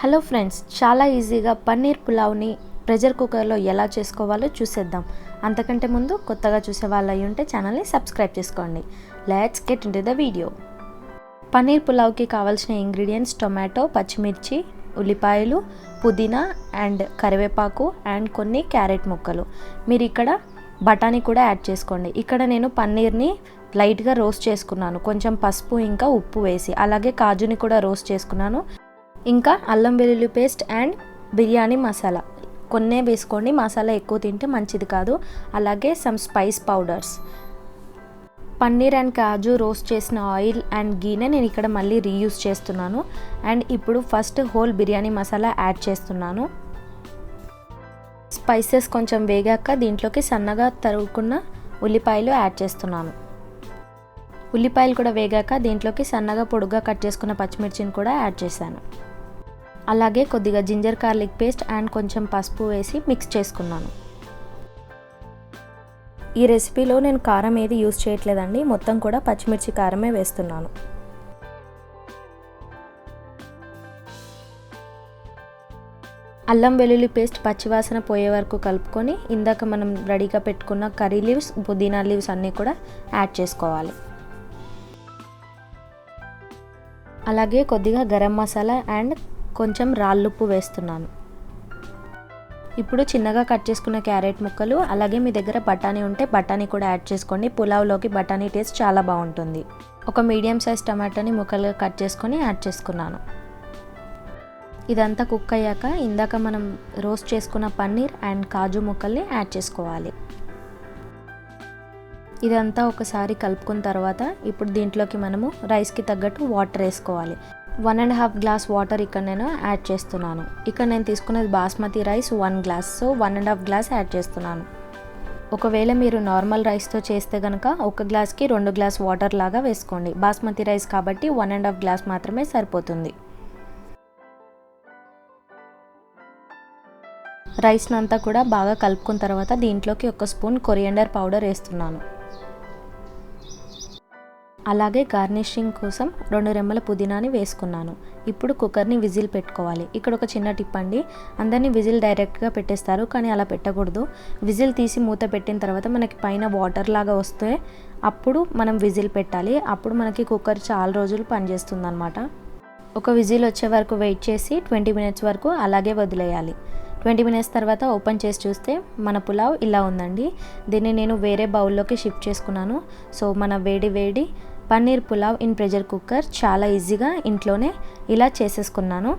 Hello friends, చాలా ఈజీగా paneer పులావ్ని pressure కుక్కర్లో ఎలా చేసుకోవాలో చూసేద్దాం. అంతకంటే ముందు కొత్తగా చూసే వాళ్ళు అయి ఉంటే ఛానల్ని సబ్స్క్రైబ్ చేసుకోండి. Let's get into the video. Paneer పులావ్కి కావాల్సిన ఇంగ్రీడియంట్స్ టొమాటో, పచ్చిమిర్చి, ఉల్లిపాయలు, పుదీనా అండ్ కరివేపాకు అండ్ కొన్ని క్యారెట్ ముక్కలు. మీరు ఇక్కడ బఠానీ కూడా యాడ్ చేసుకోండి. ఇక్కడ నేను పన్నీర్ని లైట్గా రోస్ట్ చేసుకున్నాను, కొంచెం పసుపు ఇంకా ఉప్పు వేసి. అలాగే కాజుని కూడా రోస్ట్ చేసుకున్నాను. ఇంకా అల్లం వెల్లుల్లి పేస్ట్ అండ్ బిర్యానీ మసాలా కొన్నే వేసుకోండి, మసాలా ఎక్కువ తింటే మంచిది కాదు. అలాగే some spice powders. Paneer and kaju roast చేసిన ఆయిల్ అండ్ గీనే నేను ఇక్కడ మళ్ళీ రీయూజ్ చేస్తున్నాను. అండ్ ఇప్పుడు first whole biryani masala add చేస్తున్నాను. స్పైసెస్ కొంచెం వేగాక దీంట్లోకి సన్నగా తరుగుకున్న ఉల్లిపాయలు యాడ్ చేస్తున్నాను. ఉల్లిపాయలు కూడా వేగాక దీంట్లోకి సన్నగా పొడుగ్గా కట్ చేసుకున్న పచ్చిమిర్చిని కూడా యాడ్ చేశాను. అలాగే కొద్దిగా జింజర్ గార్లిక్ పేస్ట్ అండ్ కొంచెం పసుపు వేసి మిక్స్ చేసుకున్నాను. ఈ రెసిపీలో నేను కారం ఏది యూజ్ చేయట్లేదండి, మొత్తం కూడా పచ్చిమిర్చి కారమే వేస్తున్నాను. అల్లం వెల్లుల్లి పేస్ట్ పచ్చివాసన పోయే వరకు కలుపుకొని ఇందాక మనం రెడీగా పెట్టుకున్న కర్రీ లీవ్స్, పుదీనా లీవ్స్ అన్నీ కూడా యాడ్ చేసుకోవాలి. అలాగే కొద్దిగా గరం మసాలా అండ్ కొంచెం రాళ్ళుప్పు వేస్తున్నాను. ఇప్పుడు చిన్నగా కట్ చేసుకున్న క్యారెట్ ముక్కలు, అలాగే మీ దగ్గర బఠానీ ఉంటే బఠానీ కూడా యాడ్ చేసుకోండి. పులావ్లోకి బఠానీ టేస్ట్ చాలా బాగుంటుంది. ఒక మీడియం సైజ్ టమాటాని ముక్కలుగా కట్ చేసుకొని యాడ్ చేసుకున్నాను. ఇదంతా కుక్ అయ్యాక ఇందాక మనం రోస్ట్ చేసుకున్న పన్నీర్ అండ్ కాజు ముక్కల్ని యాడ్ చేసుకోవాలి. ఇదంతా ఒకసారి కలుపుకున్న తర్వాత ఇప్పుడు దీంట్లోకి మనము రైస్కి తగ్గట్టు వాటర్ వేసుకోవాలి. 1.5 గ్లాస్ వాటర్ ఇక్కడ నేను యాడ్ చేస్తున్నాను. ఇక్కడ నేను తీసుకున్నది basmati rice 1 glass, so 1.5 glass add చేస్తున్నాను. ఒకవేళ మీరు నార్మల్ రైస్తో చేస్తే కనుక 1 గ్లాస్కి 2 గ్లాస్ వాటర్ లాగా వేసుకోండి. బాస్మతి రైస్ కాబట్టి 1.5 గ్లాస్ మాత్రమే సరిపోతుంది. రైస్ని అంతా కూడా బాగా కలుపుకున్న తర్వాత దీంట్లోకి 1 స్పూన్ కొరియండర్ పౌడర్ వేస్తున్నాను. అలాగే గార్నిషింగ్ కోసం 2 రెమ్మల పుదీనాని వేసుకున్నాను. ఇప్పుడు కుక్కర్ని విజిల్ పెట్టుకోవాలి. ఇక్కడ ఒక చిన్న టిప్ అండి, అందరినీ విజిల్ డైరెక్ట్గా పెట్టేస్తారు, కానీ అలా పెట్టకూడదు. విజిల్ తీసి మూత పెట్టిన తర్వాత మనకి పైన వాటర్ లాగా వస్తే అప్పుడు మనం విజిల్ పెట్టాలి. అప్పుడు మనకి కుక్కర్ చాలా రోజులు పనిచేస్తుంది అన్నమాట. ఒక విజిల్ వచ్చే వరకు వెయిట్ చేసి 20 మినిట్స్ వరకు అలాగే వదిలేయాలి. 20 మినిట్స్ తర్వాత ఓపెన్ చేసి చూస్తే మన పులావ్ ఇలా ఉందండి. దీన్ని నేను వేరే బౌల్లోకి షిఫ్ట్ చేసుకున్నాను. సో మన వేడి paneer pulao in pressure cooker చాలా ఈజీగా ఇంట్లోనే ఇలా చేసేసుకున్నాను.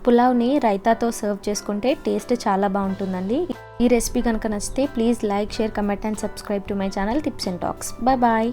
పులావ్ని రైతాతో సర్వ్ చేసుకుంటే టేస్ట్ చాలా బాగుంటుందండి. ఈ రెసిపీ కనుక నచ్చితే please like, share, comment and subscribe to my channel tips and talks. Bye.